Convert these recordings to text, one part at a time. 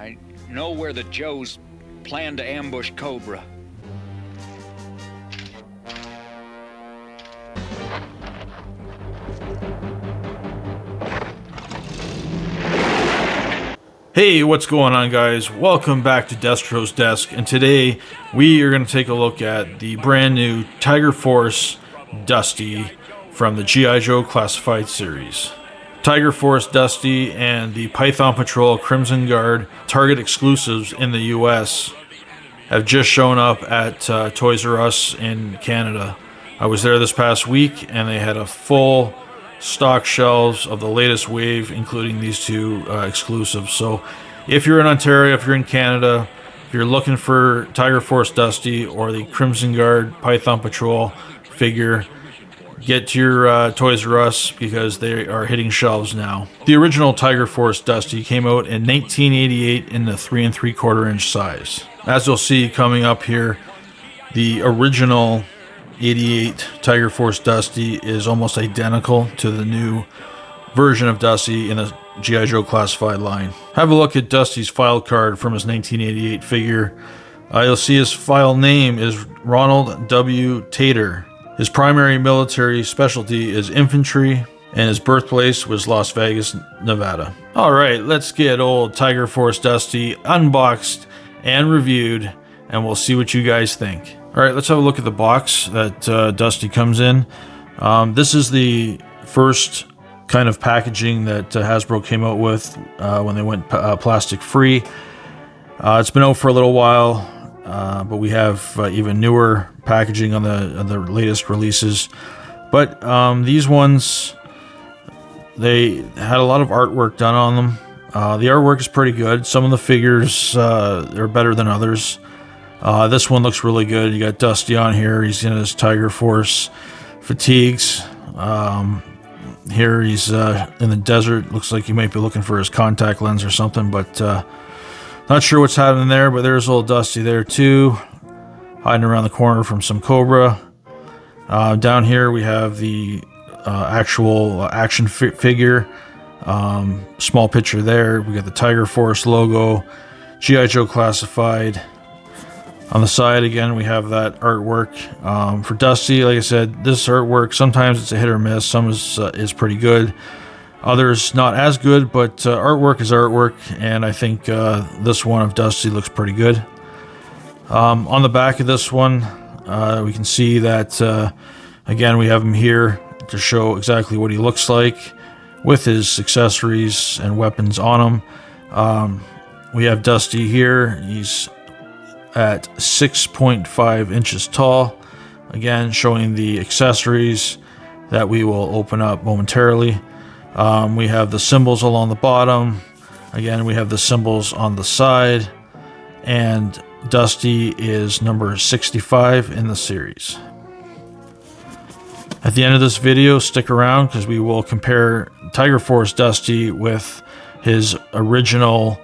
I know where the Joes plan to ambush Cobra. Hey, what's going on, guys? Welcome back to DESTRO'S Desk, and today we are going to take a look at the brand new Tiger Force Dusty from the G.I. Joe Classified series. Tiger Force Dusty and the Python Patrol Crimson Guard Target exclusives in the US have just shown up at Toys R Us in Canada. I was there this past week, and they had a full stock shelves of the latest wave, including these two exclusives. So if you're in Ontario, if you're in Canada, if you're looking for Tiger Force Dusty or the Crimson Guard Python Patrol figure, get to your Toys R Us because they are hitting shelves now. The original Tiger Force Dusty came out in 1988 in the 3 3/4 inch size. As you'll see coming up here, the original 88 Tiger Force Dusty is almost identical to the new version of Dusty in the G.I. Joe Classified line. Have a look at Dusty's file card from his 1988 figure. You'll see his file name is Ronald W. Tater. His primary military specialty is infantry, and his birthplace was Las Vegas, Nevada. Alright, let's get old Tiger Force Dusty unboxed and reviewed, and we'll see what you guys think. Alright, let's have a look at the box that Dusty comes in. This is the first kind of packaging that Hasbro came out with when they went plastic free. It's been out for a little while, but we have even newer packaging on the latest releases. But these ones, they had a lot of artwork done on them. The artwork is pretty good. Some of the figures are better than others. This one looks really good. You got Dusty on here. He's in his Tiger Force fatigues. Here he's in the desert. Looks like he might be looking for his contact lens or something, but not sure what's happening there. But there's old Dusty there too, hiding around the corner from some Cobra. Down here we have the actual action figure. Small picture there. We got the Tiger Force logo, G.I. Joe Classified. On the side, again, we have that artwork. For Dusty, like I said, this artwork, sometimes it's a hit or miss. Some is pretty good. Others, not as good, but artwork is artwork, and I think this one of Dusty looks pretty good. On the back of this one, we can see that, again, we have him here to show exactly what he looks like with his accessories and weapons on him. We have Dusty here. He's at 6.5 inches tall, again showing the accessories that we will open up momentarily. We have the symbols along the bottom, again we have the symbols on the side, and Dusty is number 65 in the series. At the end of this video, stick around because we will compare Tiger Force Dusty with his original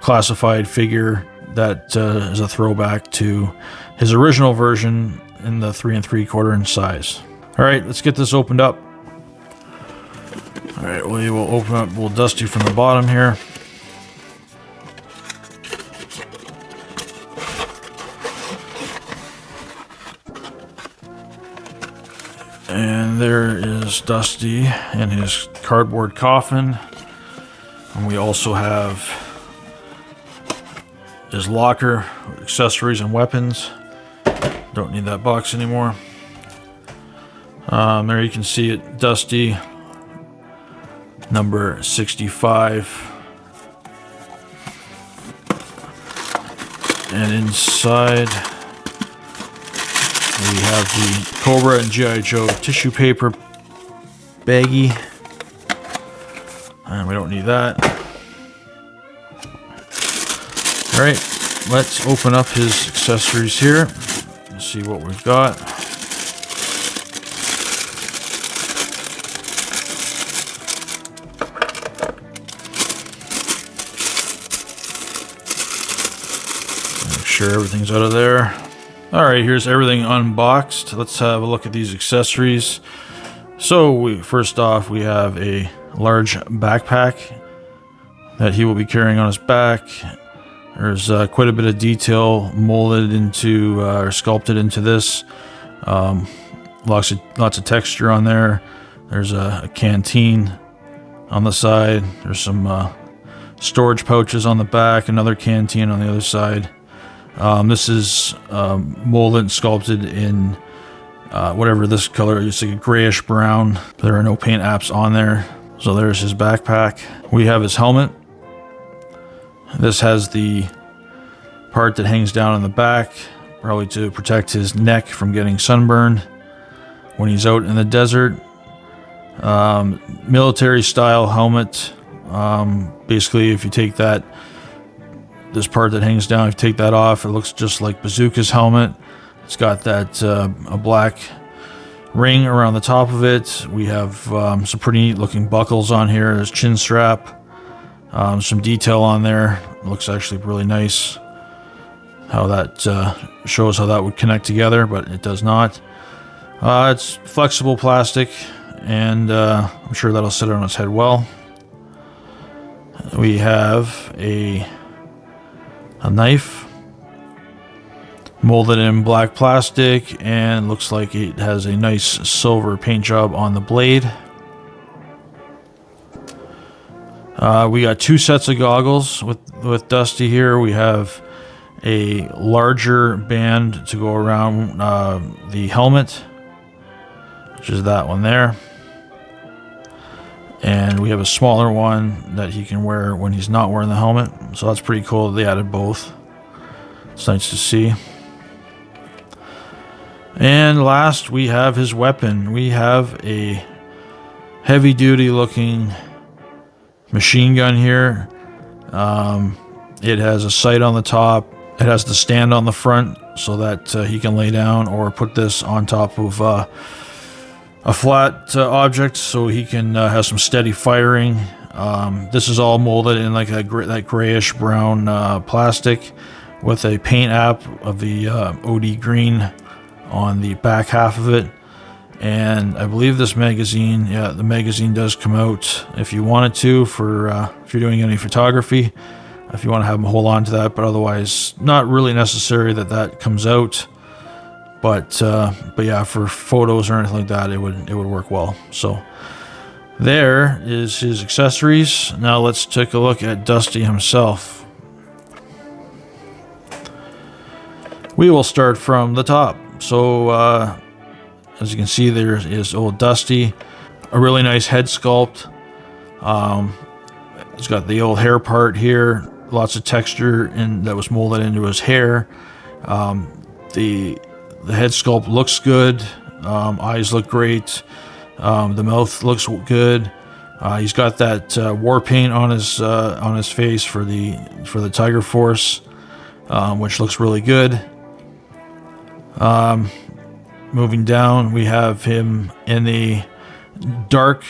classified figure that is a throwback to his original version in the 3 3/4 inch size. Alright, let's get this opened up. Alright, we will open up little Dusty from the bottom here. And there is Dusty in his cardboard coffin. And we also have his locker, accessories and weapons. Don't need that box anymore. There you can see it, Dusty, number 65. And inside we have the Cobra and G.I. Joe tissue paper baggie. And we don't need that. Alright, let's open up his accessories here and see what we've got. Make sure everything's out of there. Alright, here's everything unboxed. Let's have a look at these accessories. So first off, we have a large backpack that he will be carrying on his back. There's quite a bit of detail molded into or sculpted into this. Lots of texture on there. There's a canteen on the side. There's some storage pouches on the back. Another canteen on the other side. This is molded and sculpted in whatever this color is, like a grayish brown. There are no paint apps on there. So there's his backpack. We have his helmet. This has the part that hangs down in the back, probably to protect his neck from getting sunburned when he's out in the desert. Military style helmet. Basically, if you take this part that hangs down, if you take that off, it looks just like Bazooka's helmet. It's got that a black ring around the top of it. We have some pretty neat looking buckles on here. There's chin strap. Some detail on there. It looks actually really nice. How that shows how that would connect together, but it does not. It's flexible plastic, and I'm sure that'll sit on its head well. We have a knife molded in black plastic, and looks like it has a nice silver paint job on the blade. We got two sets of goggles with Dusty here. We have a larger band to go around the helmet, which is that one there. And we have a smaller one that he can wear when he's not wearing the helmet. So that's pretty cool. They added both. It's nice to see. And last, we have his weapon. We have a heavy-duty looking machine gun here. It has a sight on the top. It has the stand on the front so that he can lay down or put this on top of a flat object so he can have some steady firing. This is all molded in like that grayish brown plastic with a paint app of the OD green on the back half of it. And I believe this magazine, the magazine does come out if you wanted to, for if you're doing any photography, if you want to have them hold on to that, but otherwise not really necessary that comes out. But yeah, for photos or anything like that, it would work well. So there is his accessories. Now let's take a look at Dusty himself. We will start from the top. So as you can see, there is old Dusty. A really nice head sculpt. He's got the old hair part here. Lots of texture that was molded into his hair. The head sculpt looks good. Eyes look great. The mouth looks good. He's got that war paint on his face for the Tiger Force, which looks really good. Moving down, we have him in the dark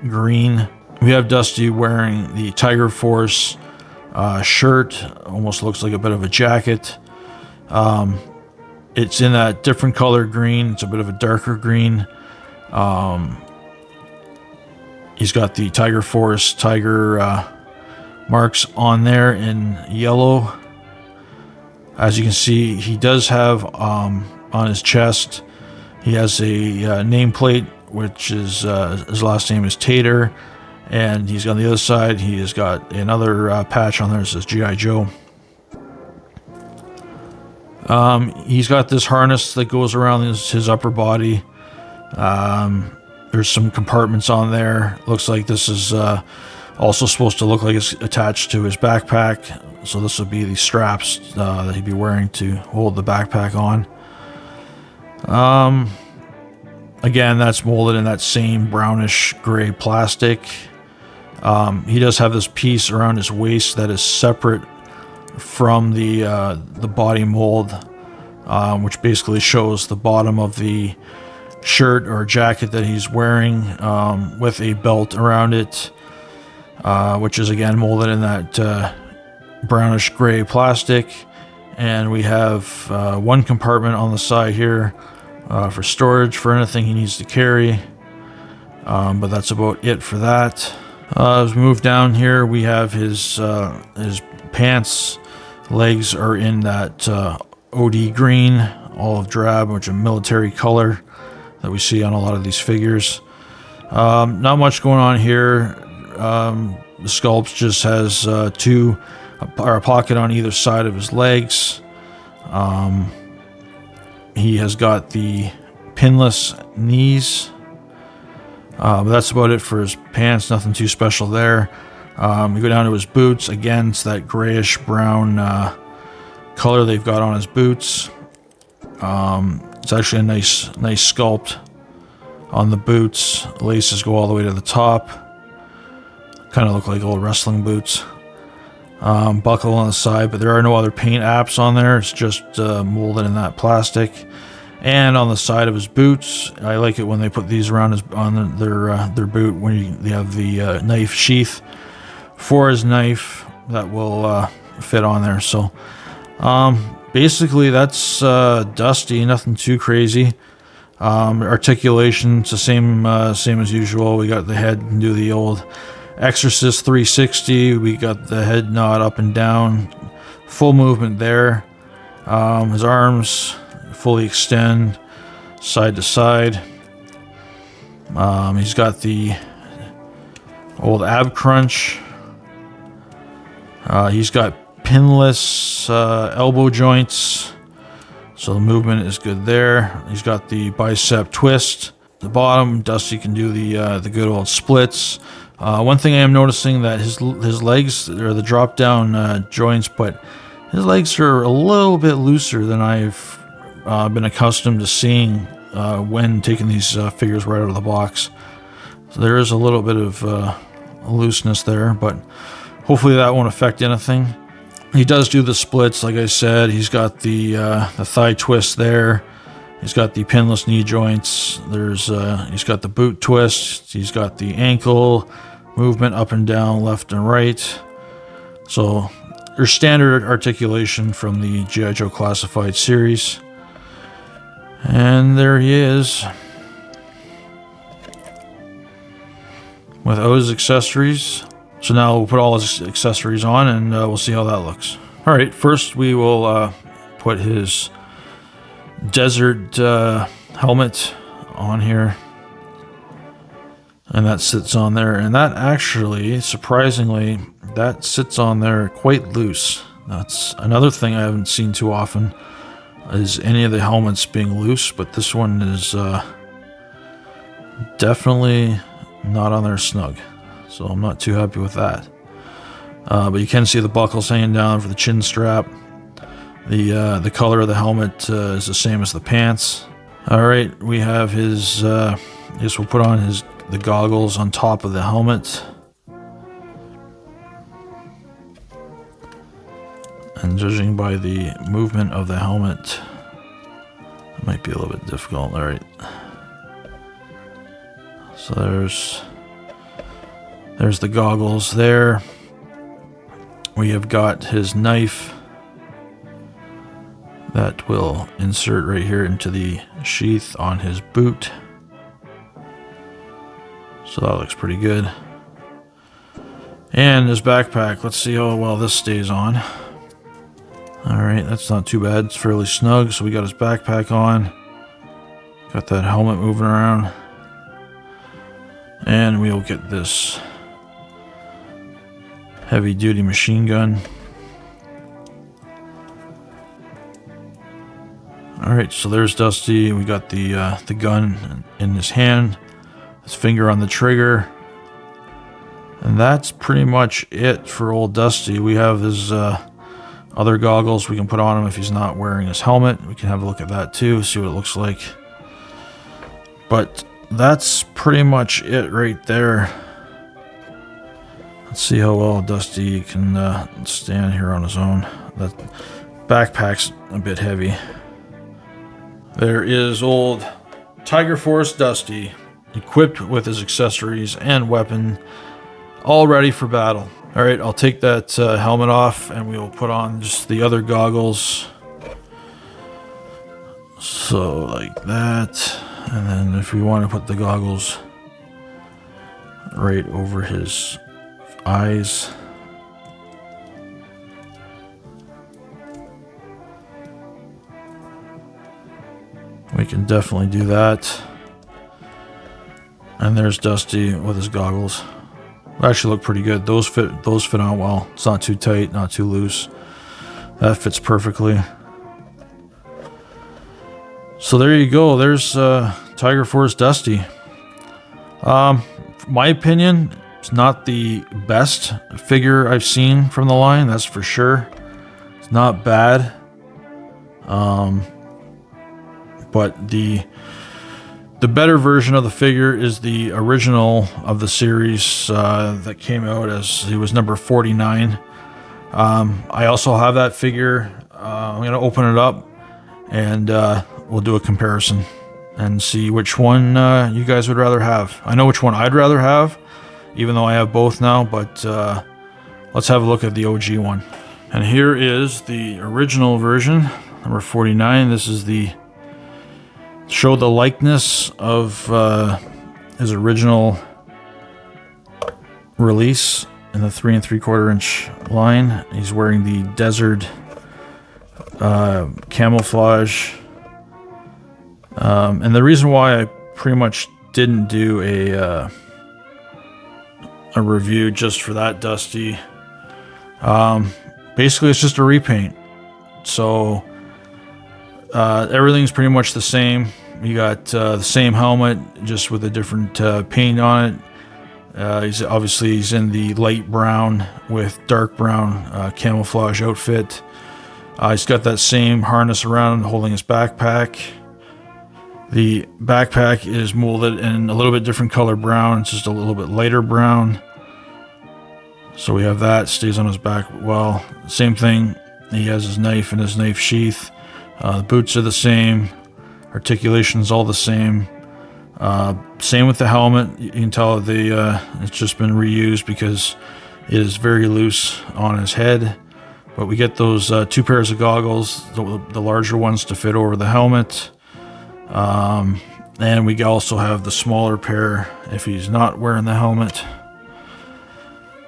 green. We have Dusty wearing the Tiger Force shirt. Almost looks like a bit of a jacket. It's in that different color green. It's a bit of a darker green. He's got the Tiger Force tiger marks on there in yellow. As you can see, he does have on his chest, he has a nameplate, which is his last name is Tater, and he's on the other side. He has got another patch on there that says G.I. Joe. He's got this harness that goes around his upper body. There's some compartments on there. Looks like this is also supposed to look like it's attached to his backpack. So this would be the straps that he'd be wearing to hold the backpack on. Again, that's molded in that same brownish gray plastic. He does have this piece around his waist that is separate from the body mold, which basically shows the bottom of the shirt or jacket that he's wearing, with a belt around it, which is again molded in that brownish gray plastic. And we have one compartment on the side here for storage for anything he needs to carry, but that's about it for that. As we move down here, we have his pants. Legs are in that OD green, olive drab, which is a military color that we see on a lot of these figures. Not much going on here. The sculpt just has a pocket on either side of his legs. He has got the pinless knees. But that's about it for his pants. Nothing too special there. We go down to his boots. Again, it's that grayish brown color they've got on his boots. It's actually a nice sculpt on the boots. Laces go all the way to the top. Kind of look like old wrestling boots. Buckle on the side, but there are no other paint apps on there. It's just molded in that plastic. And on the side of his boots, I like it when they put these around their boot when they have the knife sheath for his knife that will fit on there. So basically that's Dusty, nothing too crazy. Articulation, it's the same as usual. We got the head and do the old Exorcist 360. We got the head nod up and down, full movement there. His arms fully extend side to side. He's got the old ab crunch. He's got pinless elbow joints, so the movement is good there. He's got the bicep twist. The bottom, Dusty can do the good old splits. One thing I am noticing that his legs are the drop down joints, but his legs are a little bit looser than I've been accustomed to seeing when taking these figures right out of the box. So there is a little bit of looseness there, but hopefully that won't affect anything. He does do the splits, like I said. He's got the thigh twist there. He's got the pinless knee joints. He's got the boot twist. He's got the ankle movement up and down, left and right. So there's standard articulation from the G.I. Joe Classified series. And there he is without his accessories. So now we'll put all his accessories on and we'll see how that looks. Alright, first we will put his desert helmet on here. And that sits on there. And that actually, surprisingly, that sits on there quite loose. That's another thing I haven't seen too often, is any of the helmets being loose, but this one is definitely not on there snug. So I'm not too happy with that. But you can see the buckles hanging down for the chin strap. The color of the helmet is the same as the pants. Alright, we have his, I guess we'll put on the goggles on top of the helmet. And judging by the movement of the helmet, it might be a little bit difficult. Alright. So there's the goggles there. We have got his knife that will insert right here into the sheath on his boot. So that looks pretty good. And his backpack, let's see how well this stays on. Alright, that's not too bad. It's fairly snug. So we got his backpack on. Got that helmet moving around. And we'll get this heavy duty machine gun. Alright, so there's Dusty. We got the gun in his hand. His finger on the trigger. And that's pretty much it for old Dusty. We have his other goggles we can put on him if he's not wearing his helmet. We can have a look at that too, see what it looks like. But that's pretty much it right there. Let's see how well Dusty can stand here on his own. That backpack's a bit heavy. There is old Tiger Force Dusty, equipped with his accessories and weapon, all ready for battle. Alright, I'll take that helmet off and we'll put on just the other goggles. So, like that. And then if we want to put the goggles right over his eyes. We can definitely do that. And there's Dusty with his goggles. They actually look pretty good. Those fit on well. It's not too tight, not too loose. That fits perfectly. So there you go. There's Tiger Force Dusty. My opinion, it's not the best figure I've seen from the line, that's for sure. It's not bad. But the better version of the figure is the original of the series that came out as it was number 49. I also have that figure. I'm going to open it up and we'll do a comparison and see which one you guys would rather have. I know which one I'd rather have, even though I have both now, but let's have a look at the OG one. And here is the original version, number 49. This is the show the likeness of his original release in the 3 3/4 inch line. He's wearing the desert camouflage. And the reason why I pretty much didn't do a review just for that Dusty, basically it's just a repaint. So everything's pretty much the same. You got the same helmet, just with a different paint on it. He's in the light brown with dark brown camouflage outfit. He's got that same harness around, holding his backpack. The backpack is molded in a little bit different color brown. It's just a little bit lighter brown. So we have that, stays on his back well. Same thing, he has his knife in his knife sheath. The boots are the same. Articulation's all the same. Same with the helmet. You can tell it's just been reused because it is very loose on his head. But we get those 2 pairs of goggles, the larger ones to fit over the helmet. And we also have the smaller pair if he's not wearing the helmet.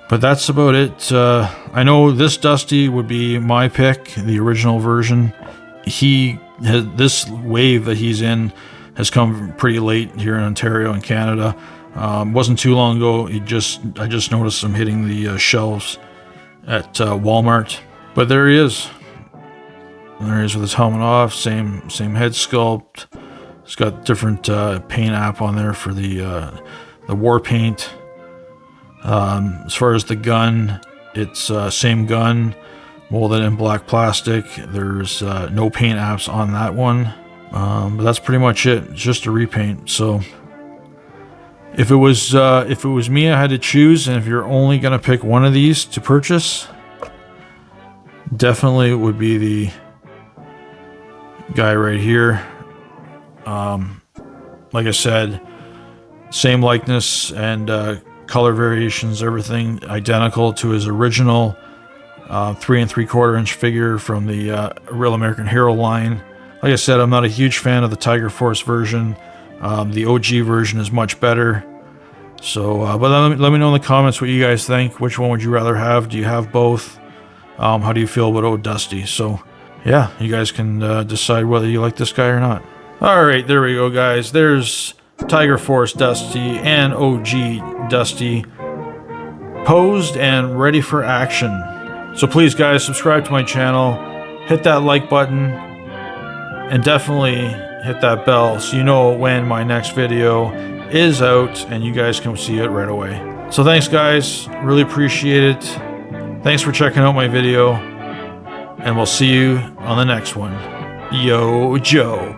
But that's about it. I know this Dusty would be my pick, the original version. This wave that he's in has come pretty late here in Ontario and Canada. Wasn't too long ago. I just noticed him hitting the shelves at Walmart. But there he is. There he is with his helmet off. Same head sculpt. It's got different paint app on there for the war paint. As far as the gun, it's same gun, molded in black plastic. There's no paint apps on that one, but that's pretty much it. It's just a repaint. So if it was me, I had to choose, and if you're only gonna pick one of these to purchase, definitely it would be the guy right here. Like I said, same likeness and color variations, everything identical to his original 3 3/4 inch figure from the Real American Hero line. Like I said, I'm not a huge fan of the Tiger Force version. The OG version is much better. So, but let me know in the comments what you guys think. Which one would you rather have? Do you have both? How do you feel about old Dusty? So, yeah, you guys can decide whether you like this guy or not. Alright, there we go, guys. There's Tiger Force Dusty and OG Dusty posed and ready for action. So please, guys, subscribe to my channel, hit that like button, and definitely hit that bell so you know when my next video is out and you guys can see it right away. So thanks, guys. Really appreciate it. Thanks for checking out my video, and we'll see you on the next one. Yo, Joe.